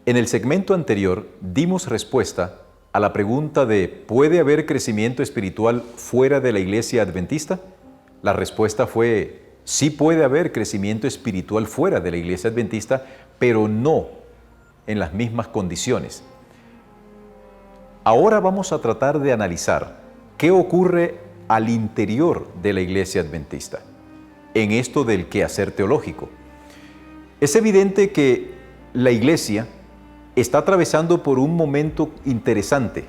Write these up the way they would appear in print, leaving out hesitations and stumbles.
En el segmento anterior dimos respuesta a la pregunta de ¿puede haber crecimiento espiritual fuera de la iglesia adventista? La respuesta fue sí puede haber crecimiento espiritual fuera de la iglesia adventista, pero no en las mismas condiciones. Ahora vamos a tratar de analizar qué ocurre al interior de la iglesia adventista en esto del quehacer teológico. Es evidente que la iglesia está atravesando por un momento interesante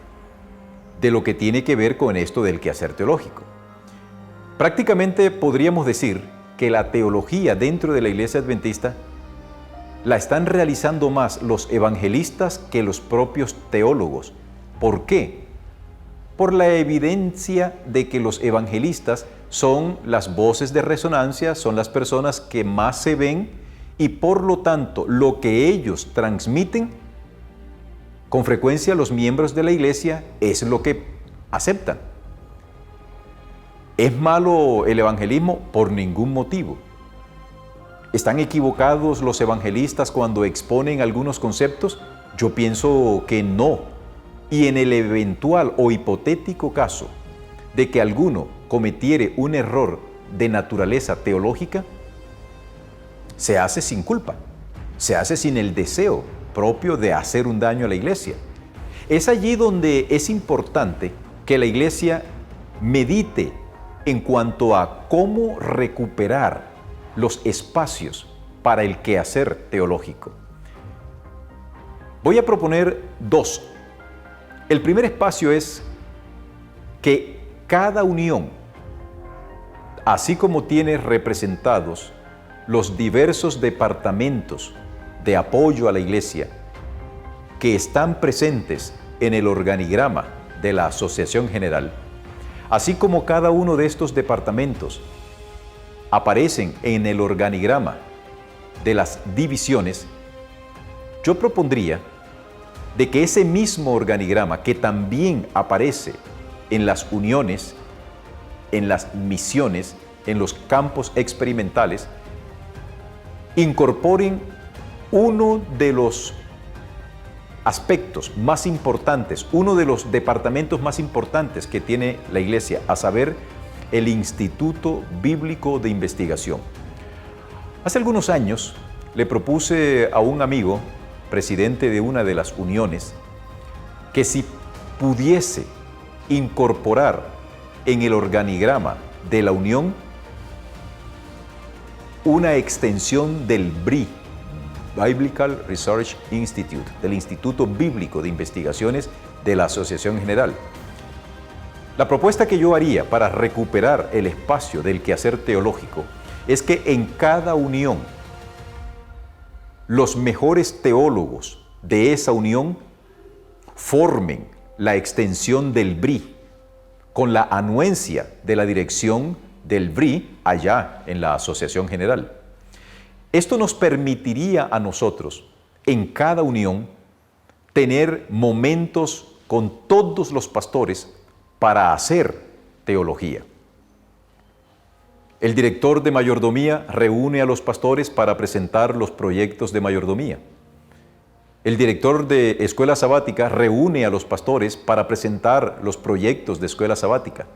de lo que tiene que ver con esto del quehacer teológico. Prácticamente podríamos decir que la teología dentro de la iglesia adventista la están realizando más los evangelistas que los propios teólogos. ¿Por qué? Por la evidencia de que los evangelistas son las voces de resonancia, son las personas que más se ven y por lo tanto lo que ellos transmiten, con frecuencia los miembros de la iglesia es lo que aceptan. ¿Es malo el evangelismo? Por ningún motivo. ¿Están equivocados los evangelistas cuando exponen algunos conceptos? Yo pienso que no. Y en el eventual o hipotético caso de que alguno cometiere un error de naturaleza teológica, se hace sin culpa, se hace sin el deseo propio de hacer un daño a la iglesia. Es allí donde es importante que la iglesia medite en cuanto a cómo recuperar los espacios para el quehacer teológico. Voy a proponer dos. El primer espacio es que cada unión, así como tiene representados los diversos departamentos de apoyo a la iglesia que están presentes en el organigrama de la Asociación General, así como cada uno de estos departamentos aparecen en el organigrama de las divisiones, yo propondría de que ese mismo organigrama que también aparece en las uniones, en las misiones, en los campos experimentales, incorporen uno de los aspectos más importantes, uno de los departamentos más importantes que tiene la iglesia, a saber, el Instituto Bíblico de Investigación. Hace algunos años le propuse a un amigo, presidente de una de las uniones, que si pudiese incorporar en el organigrama de la unión una extensión del BRI, Biblical Research Institute, del Instituto Bíblico de Investigaciones de la Asociación General. La propuesta que yo haría para recuperar el espacio del quehacer teológico es que en cada unión los mejores teólogos de esa unión formen la extensión del BRI con la anuencia de la dirección del BRI allá en la Asociación General. Esto nos permitiría a nosotros, en cada unión, tener momentos con todos los pastores para hacer teología. El director de mayordomía reúne a los pastores para presentar los proyectos de mayordomía. El director de escuela sabática reúne a los pastores para presentar los proyectos de escuela sabática.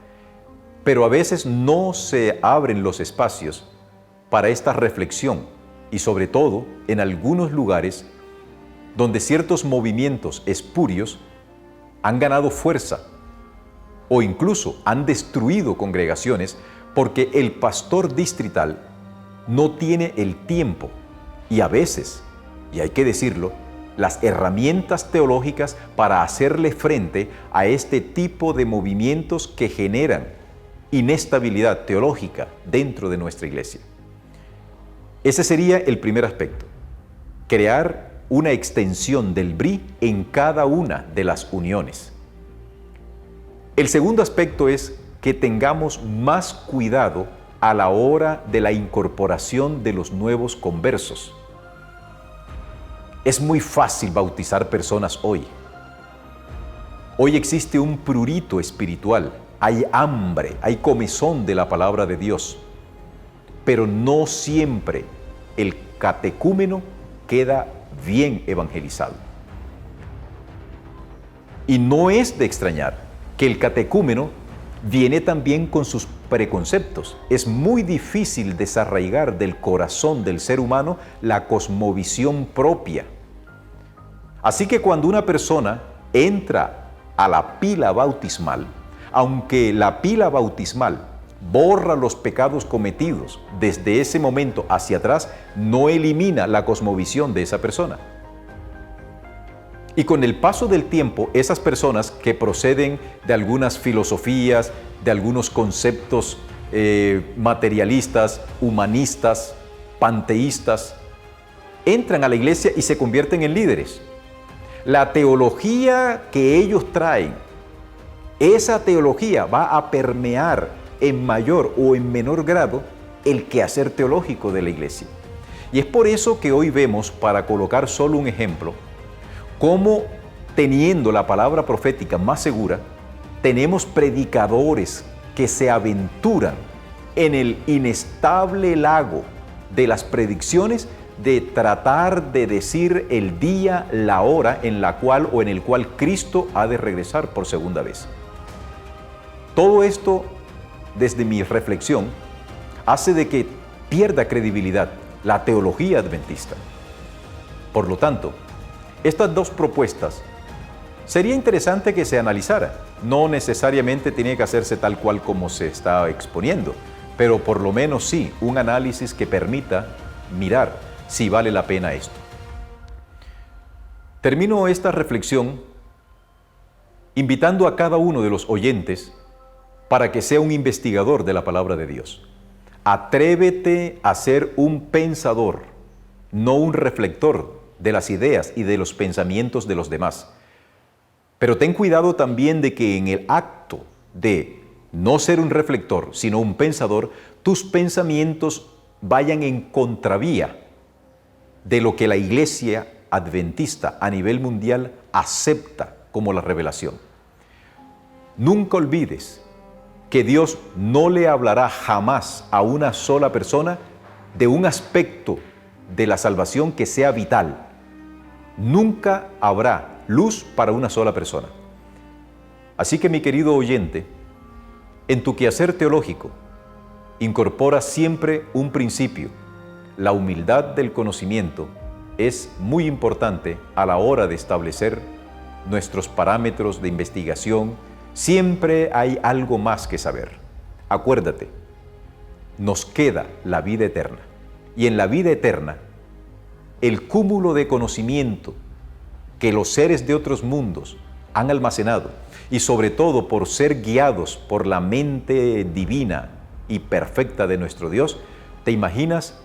Pero a veces no se abren los espacios para esta reflexión y sobre todo en algunos lugares donde ciertos movimientos espurios han ganado fuerza o incluso han destruido congregaciones porque el pastor distrital no tiene el tiempo y a veces, y hay que decirlo, las herramientas teológicas para hacerle frente a este tipo de movimientos que generan inestabilidad teológica dentro de nuestra iglesia. Ese sería el primer aspecto, crear una extensión del BRI en cada una de las uniones. El segundo aspecto es que tengamos más cuidado a la hora de la incorporación de los nuevos conversos. Es muy fácil bautizar personas hoy. Hoy existe un prurito espiritual, hay hambre, hay comezón de la palabra de Dios, pero no siempre el catecúmeno queda bien evangelizado. Y no es de extrañar que el catecúmeno viene también con sus preconceptos. Es muy difícil desarraigar del corazón del ser humano la cosmovisión propia. Así que cuando una persona entra a la pila bautismal, aunque la pila bautismal borra los pecados cometidos desde ese momento hacia atrás, no elimina la cosmovisión de esa persona. Y con el paso del tiempo, esas personas que proceden de algunas filosofías, de algunos conceptos materialistas, humanistas, panteístas, entran a la iglesia y se convierten en líderes. La teología que ellos traen, esa teología va a permear en mayor o en menor grado el quehacer teológico de la iglesia. Y es por eso que hoy vemos, para colocar solo un ejemplo, cómo, teniendo la palabra profética más segura, tenemos predicadores que se aventuran en el inestable lago de las predicciones de tratar de decir el día, la hora en la cual o en el cual Cristo ha de regresar por segunda vez. Todo esto, desde mi reflexión, hace de que pierda credibilidad la teología adventista. Por lo tanto, estas dos propuestas sería interesante que se analizara. No necesariamente tiene que hacerse tal cual como se está exponiendo, pero por lo menos sí, un análisis que permita mirar si vale la pena esto. Termino esta reflexión invitando a cada uno de los oyentes para que sea un investigador de la palabra de Dios. Atrévete a ser un pensador, no un reflector de las ideas y de los pensamientos de los demás. Pero ten cuidado también de que en el acto de no ser un reflector, sino un pensador, tus pensamientos vayan en contravía de lo que la Iglesia adventista a nivel mundial acepta como la revelación. Nunca olvides que Dios no le hablará jamás a una sola persona de un aspecto de la salvación que sea vital. Nunca habrá luz para una sola persona. Así que, mi querido oyente, en tu quehacer teológico, incorpora siempre un principio. La humildad del conocimiento es muy importante a la hora de establecer nuestros parámetros de investigación. Siempre hay algo más que saber. Acuérdate, nos queda la vida eterna. Y en la vida eterna, el cúmulo de conocimiento que los seres de otros mundos han almacenado, y sobre todo por ser guiados por la mente divina y perfecta de nuestro Dios, ¿te imaginas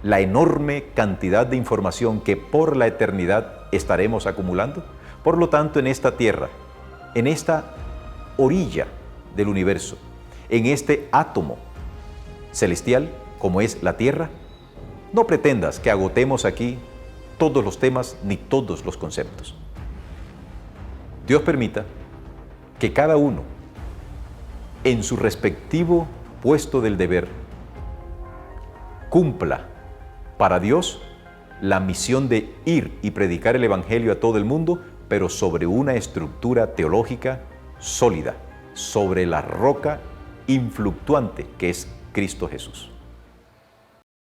la enorme cantidad de información que por la eternidad estaremos acumulando? Por lo tanto, en esta tierra, en esta orilla del universo, en este átomo celestial como es la tierra, no pretendas que agotemos aquí todos los temas ni todos los conceptos. Dios permita que cada uno, en su respectivo puesto del deber, cumpla para Dios la misión de ir y predicar el Evangelio a todo el mundo, pero sobre una estructura teológica sólida, sobre la roca influctuante que es Cristo Jesús.